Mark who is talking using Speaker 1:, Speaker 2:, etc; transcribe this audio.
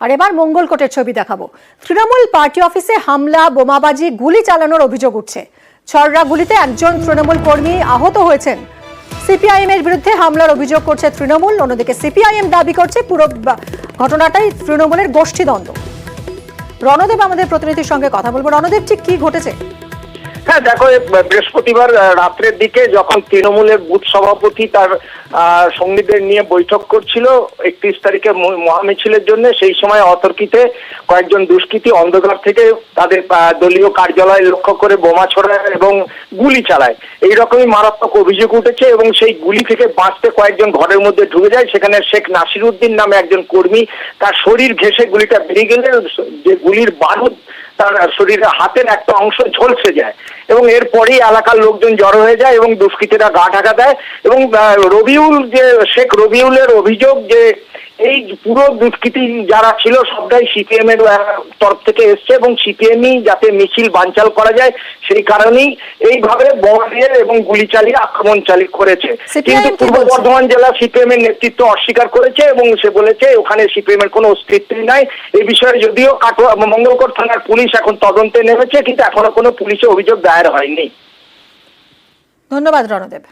Speaker 1: আর এবার মঙ্গলকোটের ছবি দেখাবো। তৃণমূল পার্টি অফিসে হামলা, বোমাবাজি, গুলি চালানোর অভিযোগ উঠছে। ছররা গুলিতে একজন তৃণমূল কর্মী আহত হয়েছেন। সিপিআইএম এর বিরুদ্ধে হামলার অভিযোগ করছে তৃণমূল, অন্যদিকে সিপিআইএম দাবি করছে পুরো ঘটনাটাই তৃণমূলের গোষ্ঠীদ্বন্দ্ব। রণদেব আমাদের প্রতিনিধির সঙ্গে কথা বলবো। রণদেব, ঠিক কি ঘটেছে?
Speaker 2: হ্যাঁ দেখো, বৃহস্পতিবার রাত্রের দিকে যখন তৃণমূলের বুথ সভাপতি তার সঙ্গীদের নিয়ে বৈঠক করছিল 31 তারিখে মহামিছিলের জন্য, সেই সময় অতর্কিতে কয়েকজন দুষ্কৃতী অন্ধকার থেকে তাদের দলীয় কার্যালয় লক্ষ্য করে বোমা ছোড়ায় এবং গুলি চালায়। এইরকমই মারাত্মক অভিযোগ উঠেছে এবং সেই গুলি থেকে বাঁচতে কয়েকজন ঘরের মধ্যে ঢুকে যায়। সেখানে শেখ নাসিরউদ্দিন নামে একজন কর্মী, তার শরীর ঘেঁষে গুলিটা বেরিয়ে গেলে যে গুলির বারুদ তার শরীরের হাতের একটা অংশ ঝলসে যায় এবং এরপরেই এলাকার লোকজন জড়ো হয়ে যায় এবং দুষ্কৃতীরা গা ঢাকা দেয়। এবং শেখ রবিউলের অভিযোগ যে এই পুরো দুষ্কৃতী যারা ছিল সবটাই সিপিএম এর তরফ থেকে এসছে এবং সিপিএমই যাতে মিছিল বানচাল করা যায় সেই কারণেই এইভাবে বোমা দিয়ে এবং গুলি চালিয়ে আক্রমণ করেছে। কিন্তু পূর্ব বর্ধমান জেলা সিপিএম এর নেতৃত্ব অস্বীকার করেছে এবং সে বলেছে ওখানে সিপিএম এর কোনো অস্তিত্বই নাই। এই বিষয়ে যদিও মঙ্গলকোট থানার পুলিশ এখন তদন্তে নেমেছে, কিন্তু এখনো কোনো পুলিশে অভিযোগ দায়ের হয়নি।
Speaker 1: ধন্যবাদ রণদেব।